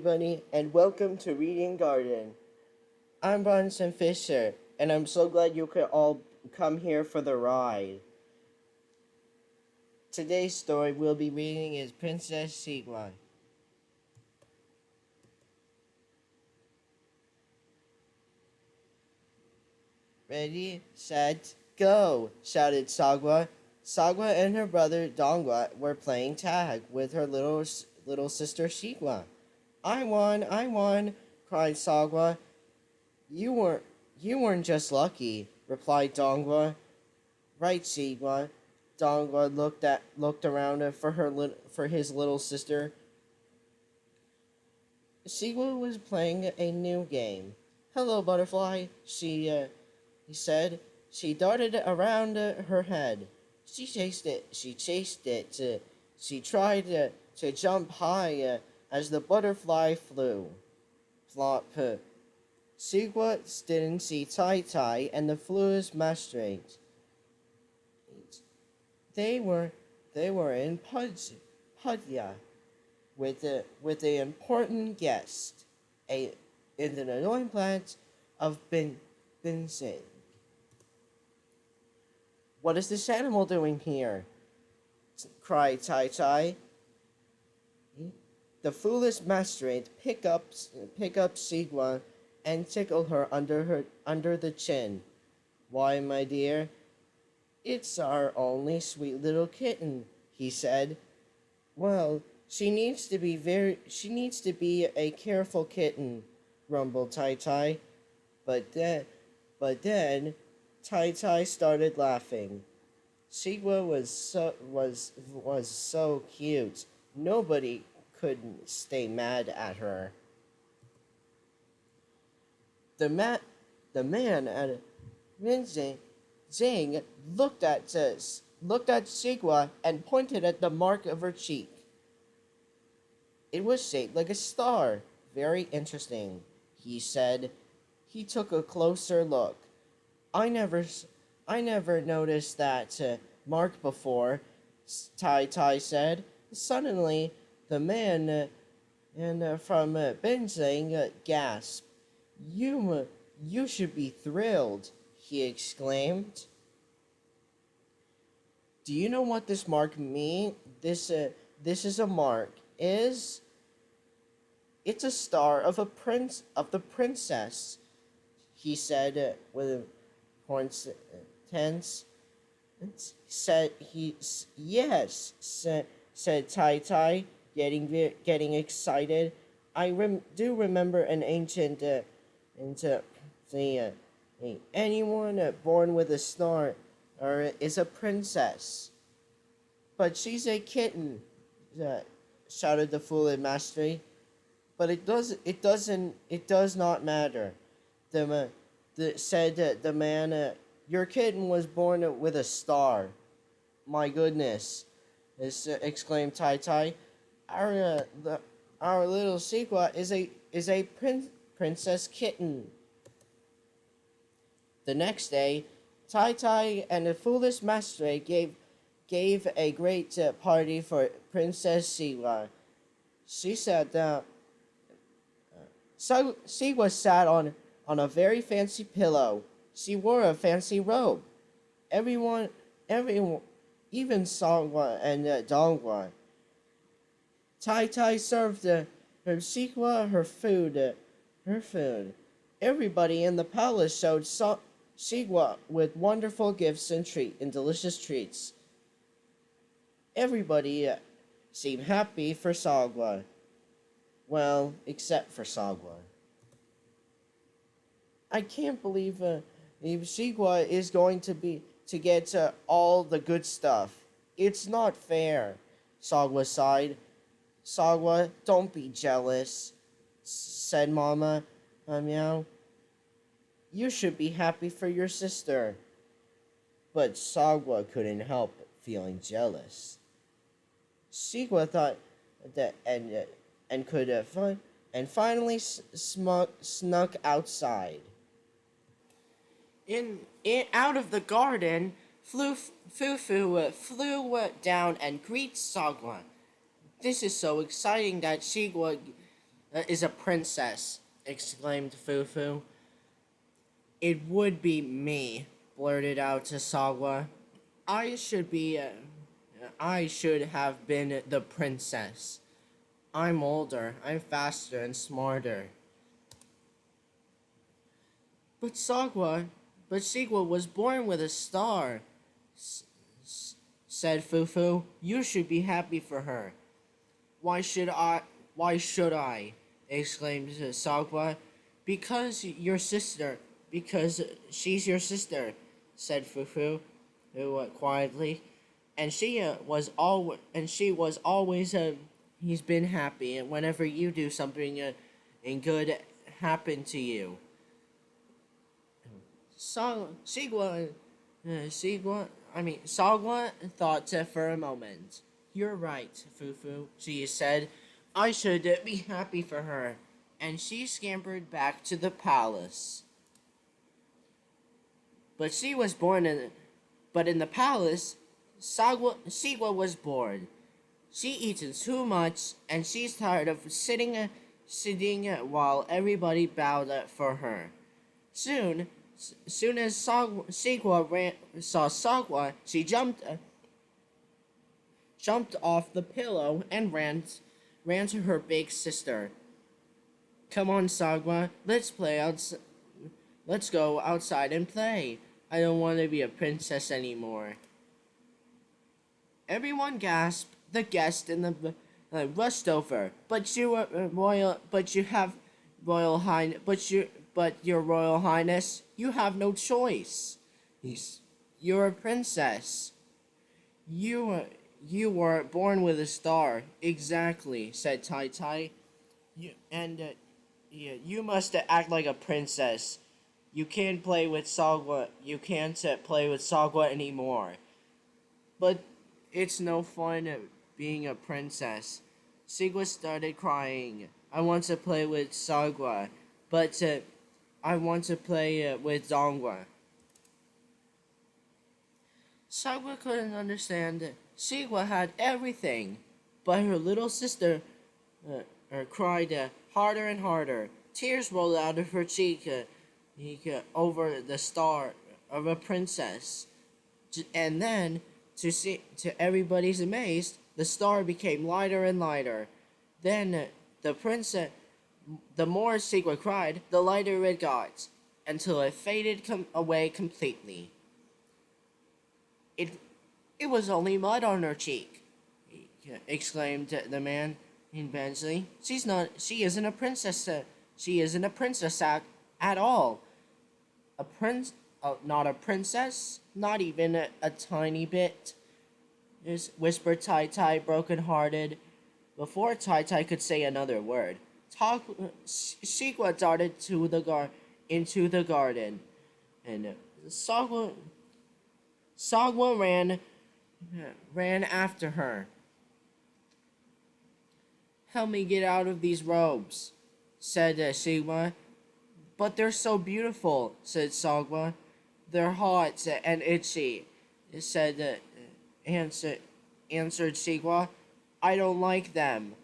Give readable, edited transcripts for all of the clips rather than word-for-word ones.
everybody, and welcome to Reading Garden. I'm Bronson Fisher, and I'm so glad you could all come here for the ride. Today's story we'll be reading is Princess Sheegwa. Ready, set, go, shouted Sagwa. Sagwa and her brother Dongwa were playing tag with her little sister Sheegwa. I won, cried Sagwa. You weren't you weren't just lucky, replied Dongwa. Right, Sheegwa. Dongwa looked around for his little sister. Sheegwa was playing a new game. Hello, butterfly, he said. She darted around her head. She chased it. She tried to jump high as the butterfly flew. Flop. Sheegwa didn't see Tai Tai and the fluid mastrate. They were in Pudya with a important guest, in the annoying plant of Binsing. What is this animal doing here? Cried Tai Tai. The foolish mastrate pick up Sheegwa and tickle her under the chin. Why, my dear, it's our only sweet little kitten, he said. Well, she needs to be a careful kitten, rumbled Tai Tai. But then Tai Tai started laughing. Sheegwa was so cute. Nobody could stay mad at her. The man at Zing looked at Sheegwa and pointed at the mark of her cheek. It was shaped like a star. Very interesting, he said. He took a closer look. I never noticed that mark before, Tai Tai said. Suddenly, the man from Benzing gasped. You should be thrilled, he exclaimed. Do you know what this mark means? This is a mark. It's a star of the princess, he said with a point tense. Yes, said Tai Tai, getting excited. I do remember an ancient anyone born with a star is a princess. But she's a kitten, shouted the fool in mastery. But it does not matter. Said the man. Your kitten was born with a star. My goodness, exclaimed Tai Tai. Our little Sheegwa is a princess kitten. The next day, Tai Tai and the foolish master gave a great party for Princess Sheegwa. She sat down. So Sheegwa sat on a very fancy pillow. She wore a fancy robe. Everyone, even Songwa and Dongwa. Tai Tai served her Sheegwa her food. Everybody in the palace showed Sheegwa with wonderful gifts and delicious treats. Everybody seemed happy for Sagwa. Well, except for Sagwa. I can't believe Sheegwa is going to get all the good stuff. It's not fair, Sagwa sighed. Sagwa, don't be jealous, said Mama. Meow. You should be happy for your sister. But Sagwa couldn't help feeling jealous. Sheegwa thought that and could finally snuck outside. Out of the garden, Fufu flew down and greeted Sagwa. This is so exciting that Sheegwa is a princess, exclaimed Fufu. It would be me, blurted out Sagwa. I should be. I should have been the princess. I'm older, I'm faster and smarter. But Sagwa, but Sheegwa was born with a star, said Fufu. You should be happy for her. Why should I? Why should I? Exclaimed Sagwa. Because your sister. Because she's your sister, said Fufu, quietly. And she was always. He's been happy, and whenever you do something, and good happen to you. Sagwa thought for a moment. You're right, Fufu, she said. I should be happy for her. And she scampered back to the palace. But she was born in, but in the palace, Sheegwa was bored. She eaten too much, and she's tired of sitting while everybody bowed for her. Soon as Sheegwa saw Sagwa, she jumped off the pillow and ran to her big sister. Come on, Sagwa, let's go outside and play. I don't want to be a princess anymore. Everyone gasped. The guest and the rushed over. But you are royal. But you have royal highness. But your royal highness, you have no choice. You're a princess. You were born with a star. Exactly, said Tai Tai. You must act like a princess. You can't play with Sagwa. You can't play with Sagwa anymore. But it's no fun being a princess. Sheegwa started crying. I want to play with Sagwa, but I want to play with Zongwa. Sagwa couldn't understand. Sheegwa had everything, but her little sister cried harder and harder. Tears rolled out of her cheek over the star of a princess. And then, to everybody's amaze, the star became lighter and lighter. Then the princess, the more Sheegwa cried, the lighter it got, until it faded away completely. It was only mud on her cheek, exclaimed the man eventually. She isn't a princess. She isn't a princess at all. Not a princess, not even a tiny bit, whispered Tai Tai, broken-hearted. Before Tai Tai could say another word, Sheegwa darted into the garden, and Sagwa ran after her. Help me get out of these robes, said Sheegwa. But they're so beautiful, said Sagwa. They're hot and itchy, answered Sheegwa. I don't like them.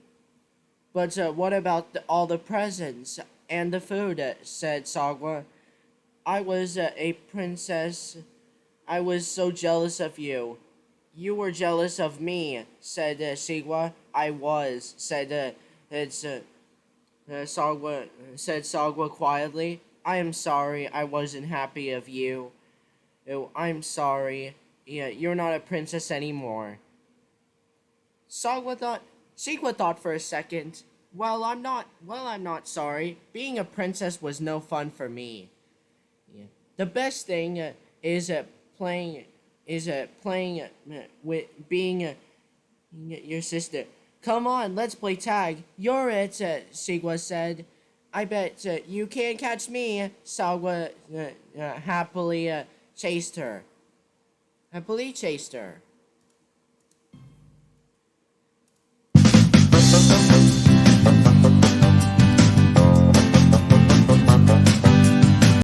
But what about all the presents and the food, said Sagwa. I was a princess. I was so jealous of you. You were jealous of me, said Sheegwa. I was, said Sagwa quietly. I am sorry I wasn't happy of you. Oh, I'm sorry. Yeah, you're not a princess anymore. Sheegwa thought for a second. I'm not sorry. Being a princess was no fun for me. Yeah. The best thing is playing with being your sister. Come on, let's play tag. You're it, Sheegwa said. I bet you can't catch me. Sagwa happily chased her.